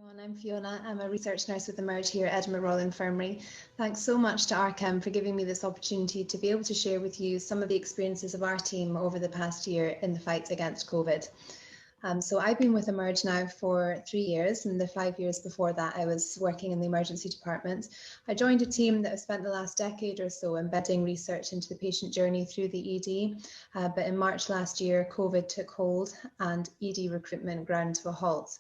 Everyone, I'm Fiona. I'm a research nurse with Emerge here at Edinburgh Royal Infirmary. Thanks so much to RChem for giving me this opportunity to be able to share with you some of the experiences of our team over the past year in the fight against COVID. So I've been with Emerge now for 3 years, and the 5 years before that I was working in the emergency department. I joined a team that has spent the last decade or so embedding research into the patient journey through the ED, but in March last year COVID took hold and ED recruitment ground to a halt.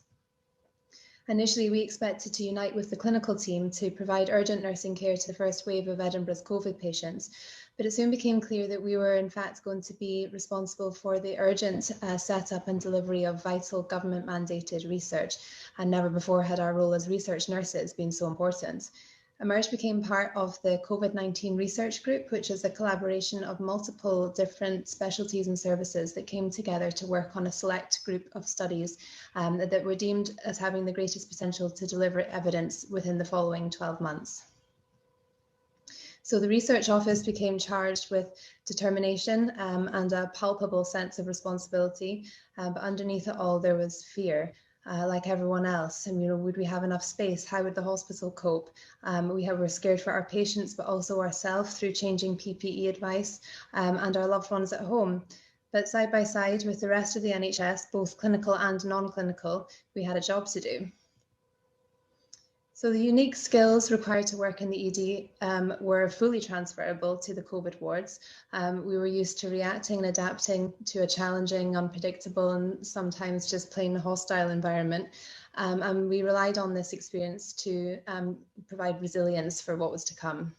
Initially, we expected to unite with the clinical team to provide urgent nursing care to the first wave of Edinburgh's COVID patients, but it soon became clear that we were in fact going to be responsible for the urgent setup and delivery of vital government mandated research, and never before had our role as research nurses been so important. Emerge became part of the COVID-19 research group, which is a collaboration of multiple different specialties and services that came together to work on a select group of studies that were deemed as having the greatest potential to deliver evidence within the following 12 months. So the research office became charged with determination and a palpable sense of responsibility, but underneath it all there was fear. Like everyone else, and would we have enough space? How would the hospital cope? We were scared for our patients, but also ourselves through changing PPE advice and our loved ones at home. But side by side with the rest of the NHS, both clinical and non-clinical, we had a job to do. So the unique skills required to work in the ED were fully transferable to the COVID wards. We were used to reacting and adapting to a challenging, unpredictable, and sometimes just plain hostile environment. And we relied on this experience to provide resilience for what was to come.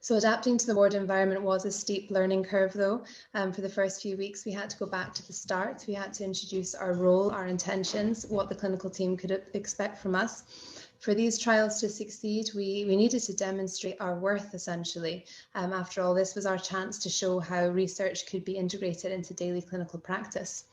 So adapting to the ward environment was a steep learning curve though. For the first few weeks, we had to go back to the start. We had to introduce our role, our intentions, what the clinical team could expect from us. For these trials to succeed, we needed to demonstrate our worth essentially. After all, this was our chance to show how research could be integrated into daily clinical practice.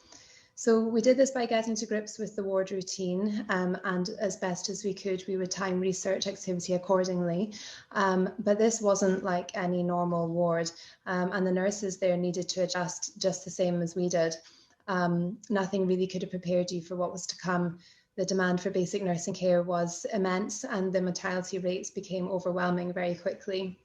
So we did this by getting to grips with the ward routine, and as best as we could, we would time research activity accordingly. But this wasn't like any normal ward, and the nurses there needed to adjust just the same as we did. Nothing really could have prepared you for what was to come. The demand for basic nursing care was immense, and the mortality rates became overwhelming very quickly.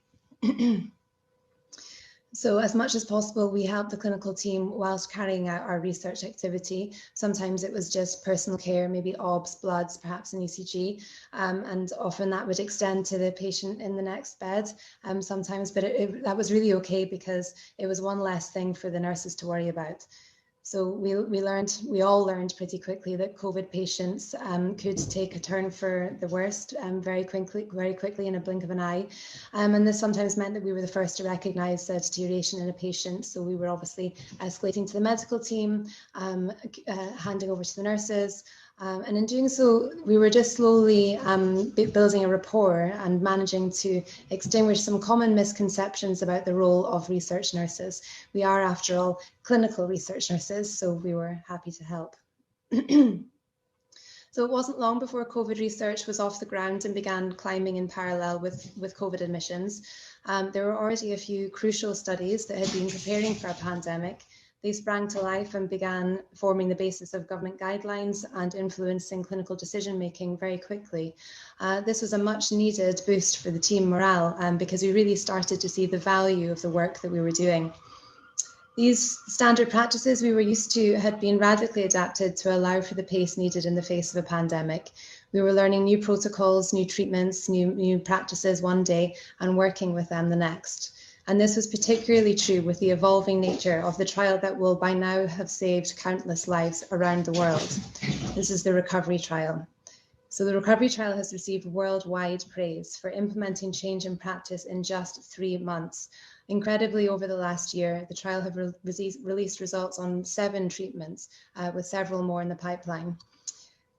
So as much as possible, we helped the clinical team whilst carrying out our research activity. Sometimes it was just personal care, maybe OBS, bloods, perhaps an ECG, and often that would extend to the patient in the next bed sometimes, but that was really okay because it was one less thing for the nurses to worry about. So we all learned pretty quickly that COVID patients could take a turn for the worst very quickly in a blink of an eye. And this sometimes meant that we were the first to recognise deterioration in a patient. So we were obviously escalating to the medical team, handing over to the nurses. And in doing so, we were just slowly building a rapport and managing to extinguish some common misconceptions about the role of research nurses. We are, after all, clinical research nurses, so we were happy to help. So it wasn't long before COVID research was off the ground and began climbing in parallel with COVID admissions. There were already a few crucial studies that had been preparing for a pandemic. They sprang to life and began forming the basis of government guidelines and influencing clinical decision-making very quickly. This was a much needed boost for the team morale because we really started to see the value of the work that we were doing. These standard practices we were used to had been radically adapted to allow for the pace needed in the face of a pandemic. We were learning new protocols, new treatments, new practices one day and working with them the next. And this was particularly true with the evolving nature of the trial that will by now have saved countless lives around the world. This is the recovery trial. So the recovery trial has received worldwide praise for implementing change in practice in just 3 months. Incredibly, over the last year, the trial have released results on 7 treatments, with several more in the pipeline.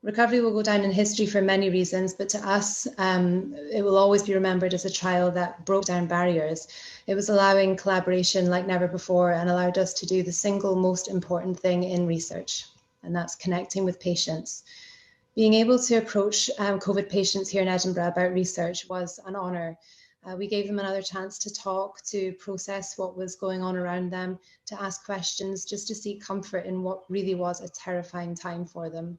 Recovery will go down in history for many reasons, but to us, it will always be remembered as a trial that broke down barriers. It was allowing collaboration like never before and allowed us to do the single most important thing in research, and that's connecting with patients. Being able to approach COVID patients here in Edinburgh about research was an honour. We gave them another chance to talk, to process what was going on around them, to ask questions, just to seek comfort in what really was a terrifying time for them.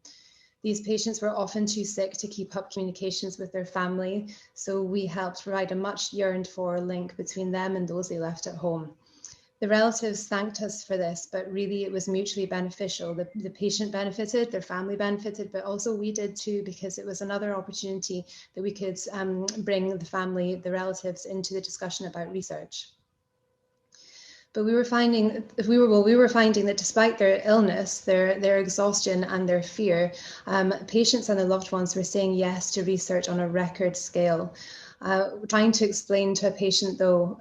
These patients were often too sick to keep up communications with their family, so we helped provide a much yearned for link between them and those they left at home. The relatives thanked us for this, but really it was mutually beneficial. The patient benefited, their family benefited, but also we did too, because it was another opportunity that we could bring the family, the relatives into the discussion about research. But we were finding that despite their illness, their exhaustion and their fear, patients and their loved ones were saying yes to research on a record scale. Trying to explain to a patient, though,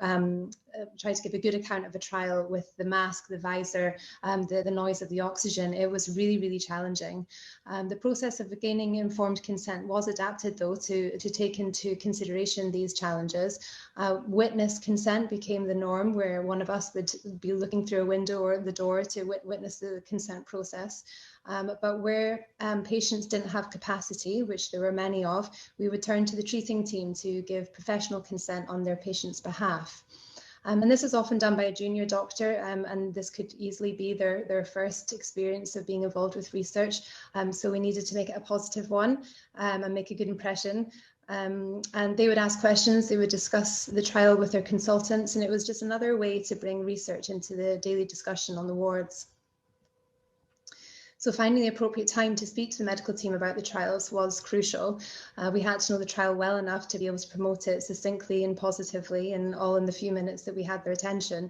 try to give a good account of a trial with the mask, the visor, the noise of the oxygen, it was really, really challenging. The process of gaining informed consent was adapted, though, to take into consideration these challenges. Witness consent became the norm, where one of us would be looking through a window or the door to witness the consent process. But where patients didn't have capacity, which there were many of, we would turn to the treating team to give professional consent on their patient's behalf. And this is often done by a junior doctor, and this could easily be their first experience of being involved with research. So we needed to make it a positive one and make a good impression. And they would ask questions, they would discuss the trial with their consultants, and it was just another way to bring research into the daily discussion on the wards. So finding the appropriate time to speak to the medical team about the trials was crucial. We had to know the trial well enough to be able to promote it succinctly and positively, and all in the few minutes that we had their attention.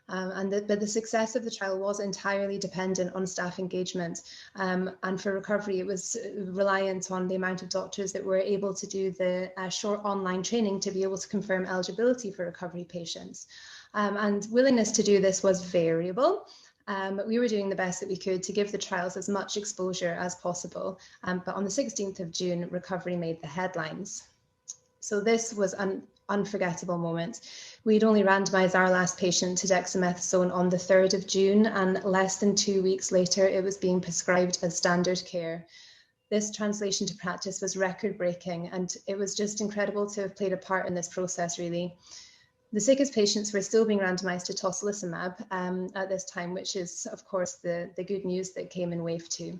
But the success of the trial was entirely dependent on staff engagement. And for recovery, it was reliant on the amount of doctors that were able to do the short online training to be able to confirm eligibility for recovery patients. And willingness to do this was variable. But we were doing the best that we could to give the trials as much exposure as possible. But on the 16th of June, recovery made the headlines. So this was an unforgettable moment. We'd only randomized our last patient to dexamethasone on the 3rd of June, and less than 2 weeks later, it was being prescribed as standard care. This translation to practice was record-breaking, and it was just incredible to have played a part in this process, really. The sickest patients were still being randomized to tocilizumab at this time, which is, of course, the good news that came in wave 2.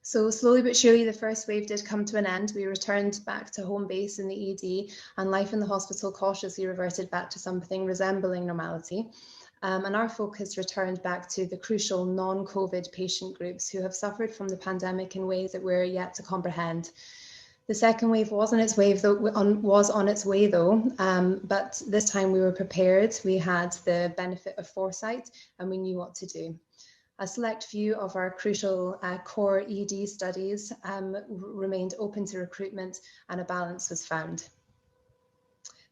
So slowly but surely, the first wave did come to an end. We returned back to home base in the ED, and life in the hospital cautiously reverted back to something resembling normality. And our focus returned back to the crucial non-COVID patient groups who have suffered from the pandemic in ways that we're yet to comprehend. The second wave was on its way, though, but this time we were prepared. We had the benefit of foresight, and we knew what to do. A select few of our crucial core ED studies remained open to recruitment, and a balance was found.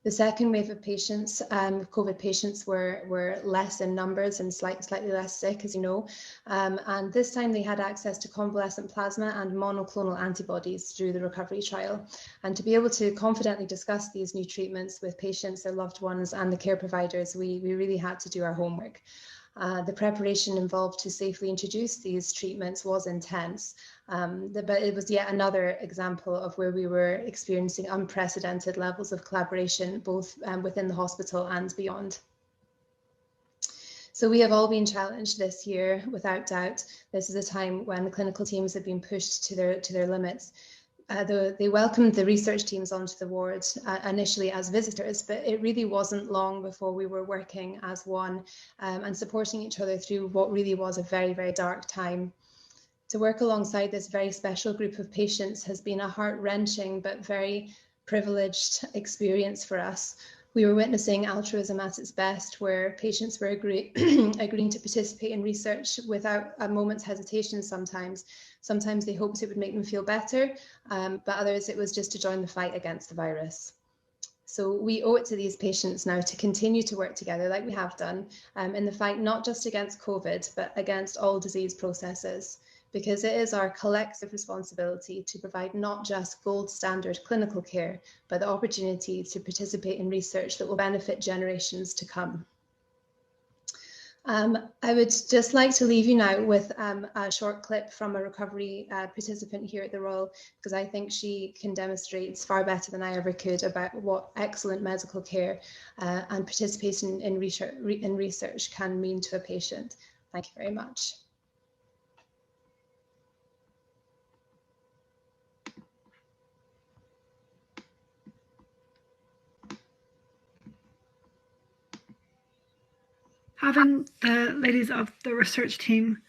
The second wave of patients, COVID patients, were less in numbers and slightly less sick, as you know. And this time they had access to convalescent plasma and monoclonal antibodies through the recovery trial. And to be able to confidently discuss these new treatments with patients, their loved ones, and the care providers, we really had to do our homework. The preparation involved to safely introduce these treatments was intense, but it was yet another example of where we were experiencing unprecedented levels of collaboration, both within the hospital and beyond. So we have all been challenged this year, without doubt. This is a time when the clinical teams have been pushed to their limits. They welcomed the research teams onto the ward initially as visitors, but it really wasn't long before we were working as one and supporting each other through what really was a very, very dark time. To work alongside this very special group of patients has been a heart-wrenching but very privileged experience for us. We were witnessing altruism at its best, where patients were agreeing to participate in research without a moment's hesitation sometimes. Sometimes they hoped it would make them feel better, but others it was just to join the fight against the virus. So we owe it to these patients now to continue to work together like we have done in the fight, not just against COVID, but against all disease processes, because it is our collective responsibility to provide not just gold standard clinical care, but the opportunity to participate in research that will benefit generations to come. I would just like to leave you now with a short clip from a recovery participant here at the Royal, because I think she can demonstrate far better than I ever could about what excellent medical care and participation in research can mean to a patient. Thank you very much. Having the ladies of the research team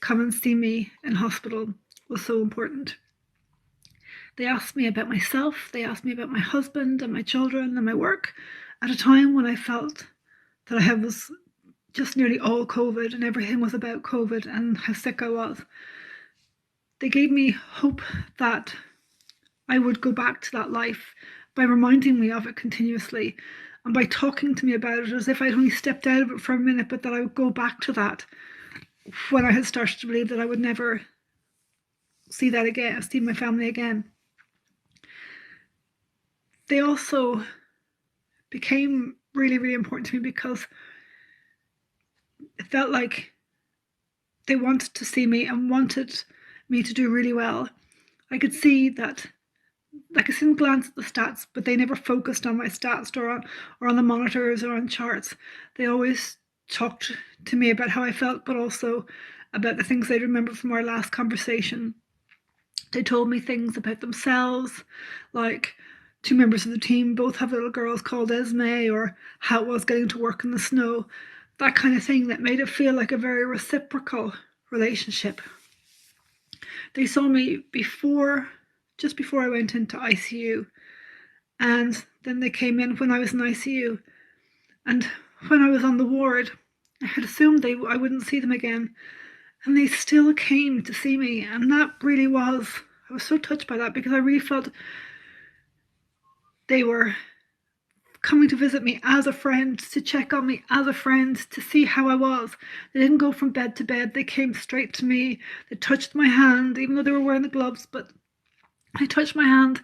come and see me in hospital was so important. They asked me about myself, they asked me about my husband and my children and my work at a time when I felt that I was just nearly all COVID and everything was about COVID and how sick I was. They gave me hope that I would go back to that life by reminding me of it continuously and by talking to me about it as if I'd only stepped out of it for a minute, but that I would go back to that when I had started to believe that I would never see that again, see my family again. They also became really, really important to me because it felt like they wanted to see me and wanted me to do really well. I could see that, like I couldn't glance at the stats, but they never focused on my stats or on the monitors or on charts. They always talked to me about how I felt, but also about the things they'd remember from our last conversation. They told me things about themselves, like 2 members of the team both have little girls called Esme, or how it was getting to work in the snow, that kind of thing that made it feel like a very reciprocal relationship. They saw me just before I went into ICU, and then they came in when I was in ICU. And when I was on the ward, I had assumed I wouldn't see them again, and they still came to see me, and that really was, I was so touched by that because I really felt they were coming to visit me as a friend, to check on me as a friend, to see how I was. They didn't go from bed to bed, they came straight to me. They touched my hand, even though they were wearing the gloves, but they touched my hand.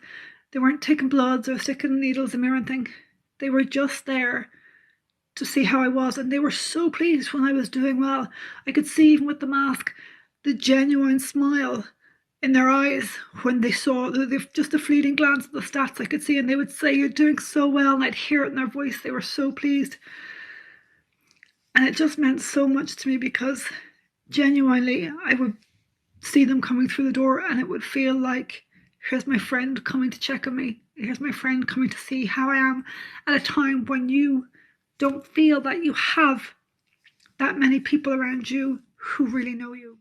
They weren't taking bloods or sticking needles in me or anything. They were just there to see how I was, and they were so pleased when I was doing well. I could see, even with the mask, the genuine smile in their eyes when they saw just a fleeting glance at the stats I could see, and they would say, "You're doing so well," and I'd hear it in their voice. They were so pleased. And it just meant so much to me because genuinely I would see them coming through the door and it would feel like, here's my friend coming to check on me. Here's my friend coming to see how I am at a time when you don't feel that you have that many people around you who really know you.